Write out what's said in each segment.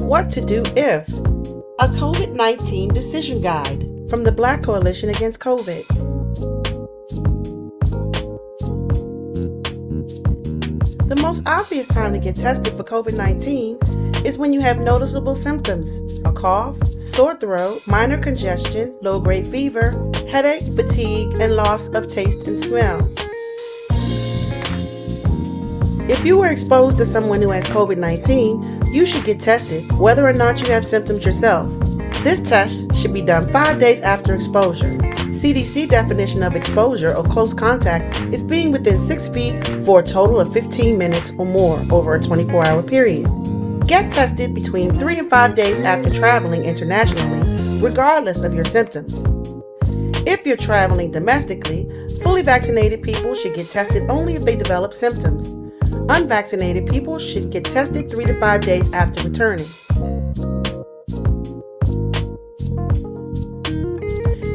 What to do if? A COVID-19 decision guide from the Black Coalition Against COVID. The most obvious time to get tested for COVID-19 is when you have noticeable symptoms: a cough, sore throat, minor congestion, low-grade fever, headache, fatigue, and loss of taste and smell. If you were exposed to someone who has COVID-19, you should get tested, whether or not you have symptoms yourself. This test should be done 5 days after exposure. CDC definition of exposure or close contact is being within 6 feet for a total of 15 minutes or more over a 24-hour period. Get tested between 3 and 5 days after traveling internationally, regardless of your symptoms. If you're traveling domestically, fully vaccinated people should get tested only if they develop symptoms. Unvaccinated people should get tested 3 to 5 days after returning.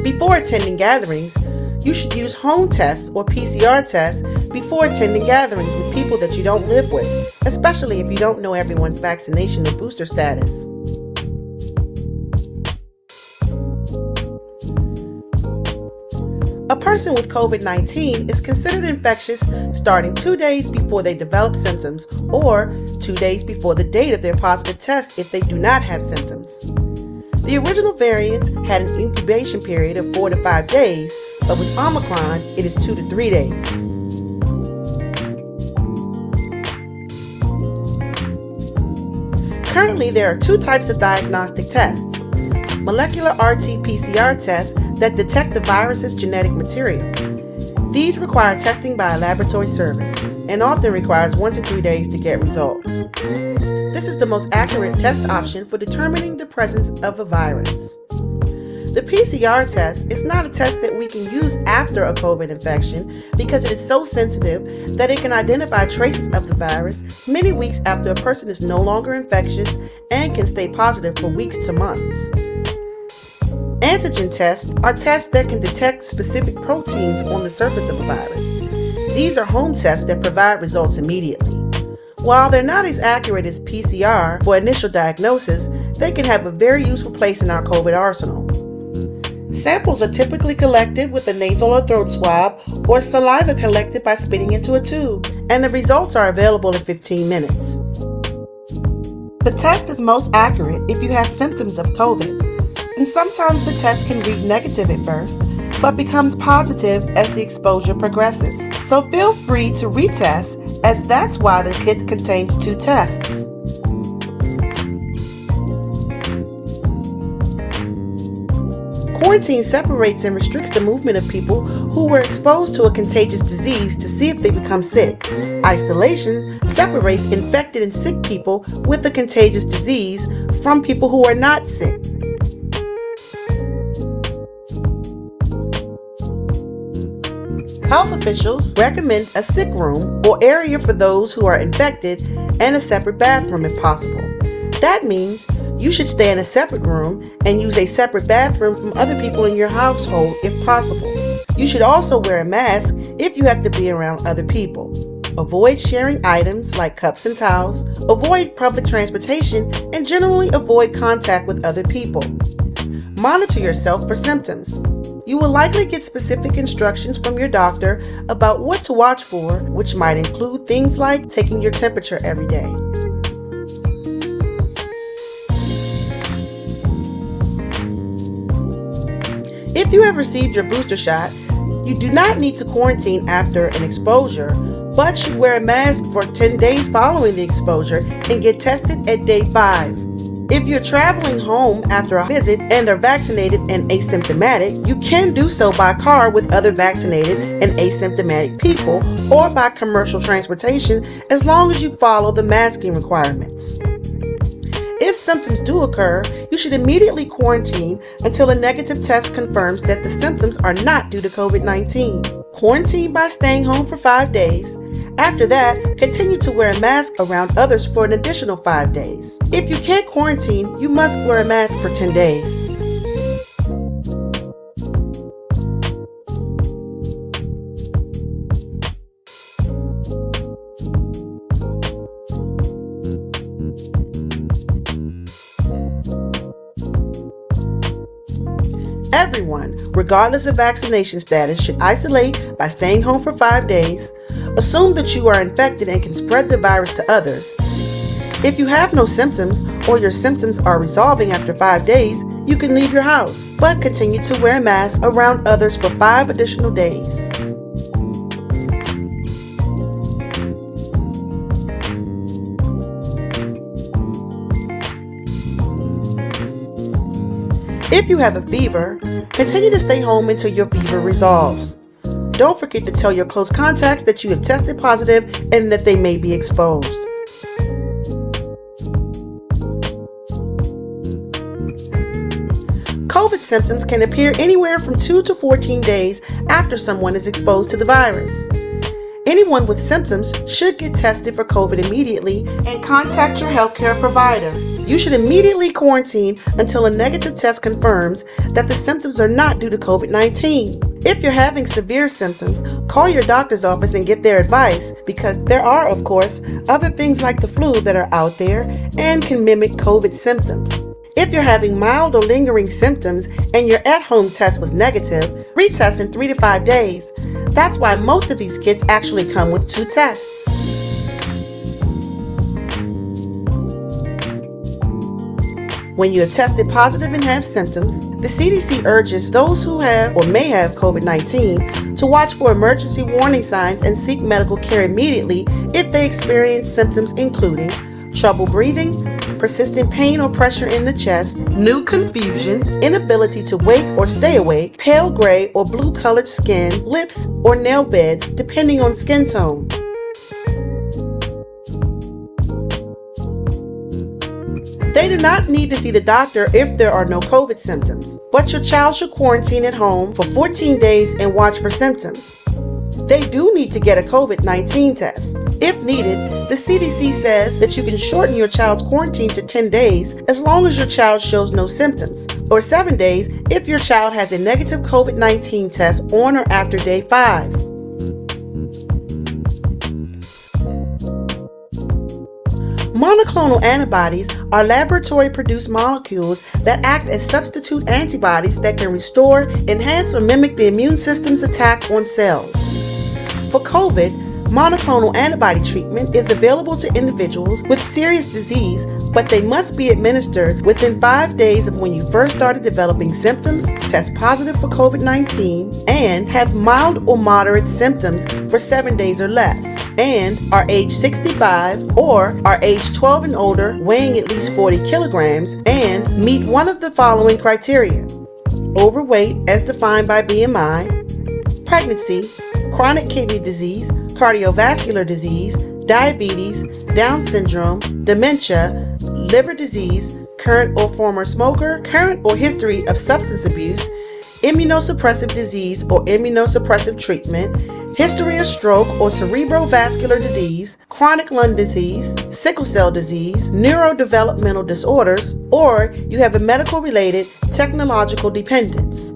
Before attending gatherings, you should use home tests or PCR tests before attending gatherings with people that you don't live with, especially if you don't know everyone's vaccination or booster status. A person with COVID-19 is considered infectious starting 2 days before they develop symptoms or 2 days before the date of their positive test if they do not have symptoms. The original variants had an incubation period of 4 to 5 days, but with Omicron, it is 2 to 3 days. Currently, there are 2 types of diagnostic tests: molecular RT-PCR tests that detect the virus's genetic material. These require testing by a laboratory service and often requires 1 to 3 days to get results. This is the most accurate test option for determining the presence of a virus. The PCR test is not a test that we can use after a COVID infection because it is so sensitive that it can identify traces of the virus many weeks after a person is no longer infectious and can stay positive for weeks to months. Antigen tests are tests that can detect specific proteins on the surface of a virus. These are home tests that provide results immediately. While they're not as accurate as PCR for initial diagnosis, they can have a very useful place in our COVID arsenal. Samples are typically collected with a nasal or throat swab or saliva collected by spitting into a tube, and the results are available in 15 minutes. The test is most accurate if you have symptoms of COVID, and sometimes the test can read negative at first, but becomes positive as the exposure progresses. So feel free to retest, as that's why the kit contains 2 tests. Quarantine separates and restricts the movement of people who were exposed to a contagious disease to see if they become sick. Isolation separates infected and sick people with the contagious disease from people who are not sick. Health officials recommend a sick room or area for those who are infected and a separate bathroom if possible. That means you should stay in a separate room and use a separate bathroom from other people in your household if possible. You should also wear a mask if you have to be around other people. Avoid sharing items like cups and towels, avoid public transportation, and generally avoid contact with other people. Monitor yourself for symptoms. You will likely get specific instructions from your doctor about what to watch for, which might include things like taking your temperature every day. If you have received your booster shot, you do not need to quarantine after an exposure, but should wear a mask for 10 days following the exposure and get tested at day 5. If you're traveling home after a visit and are vaccinated and asymptomatic, you can do so by car with other vaccinated and asymptomatic people or by commercial transportation as long as you follow the masking requirements. If symptoms do occur, you should immediately quarantine until a negative test confirms that the symptoms are not due to COVID-19. Quarantine by staying home for 5 days. After that, continue to wear a mask around others for an additional 5 days. If you can't quarantine, you must wear a mask for 10 days. Everyone, regardless of vaccination status, should isolate by staying home for 5 days. Assume that you are infected and can spread the virus to others. If you have no symptoms or your symptoms are resolving after 5 days, you can leave your house, but continue to wear a mask around others for 5 additional days. If you have a fever, continue to stay home until your fever resolves. Don't forget to tell your close contacts that you have tested positive and that they may be exposed. COVID symptoms can appear anywhere from 2 to 14 days after someone is exposed to the virus. Anyone with symptoms should get tested for COVID immediately and contact your healthcare provider. You should immediately quarantine until a negative test confirms that the symptoms are not due to COVID-19. If you're having severe symptoms, call your doctor's office and get their advice, because there are, of course, other things like the flu that are out there and can mimic COVID symptoms. If you're having mild or lingering symptoms and your at-home test was negative, retest in 3 to 5 days. That's why most of these kits actually come with 2 tests. When you have tested positive and have symptoms, the CDC urges those who have or may have COVID-19 to watch for emergency warning signs and seek medical care immediately if they experience symptoms including trouble breathing, persistent pain or pressure in the chest, new confusion, inability to wake or stay awake, pale gray or blue colored skin, lips or nail beds depending on skin tone. They do not need to see the doctor if there are no COVID symptoms, but your child should quarantine at home for 14 days and watch for symptoms. They do need to get a COVID-19 test. If needed, the CDC says that you can shorten your child's quarantine to 10 days as long as your child shows no symptoms, or 7 days if your child has a negative COVID-19 test on or after day 5. Monoclonal antibodies are laboratory-produced molecules that act as substitute antibodies that can restore, enhance, or mimic the immune system's attack on cells. For COVID, monoclonal antibody treatment is available to individuals with serious disease, but they must be administered within 5 days of when you first started developing symptoms, test positive for COVID-19, and have mild or moderate symptoms for 7 days or less, and are age 65 or are age 12 and older, weighing at least 40 kilograms, and meet one of the following criteria: overweight as defined by BMI, pregnancy, chronic kidney disease, cardiovascular disease, diabetes, Down syndrome, dementia, liver disease, current or former smoker, current or history of substance abuse, immunosuppressive disease or immunosuppressive treatment, history of stroke or cerebrovascular disease, chronic lung disease, sickle cell disease, neurodevelopmental disorders, or you have a medical-related technological dependence.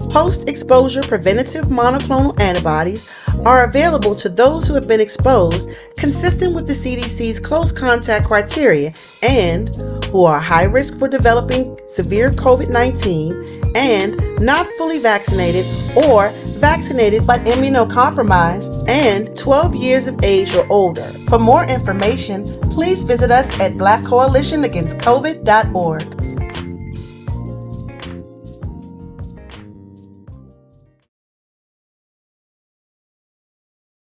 Post-exposure preventative monoclonal antibodies are available to those who have been exposed consistent with the CDC's close contact criteria and who are high risk for developing severe COVID-19 and not fully vaccinated or vaccinated but immunocompromised and 12 years of age or older. For more information, please visit us at blackcoalitionagainstcovid.org.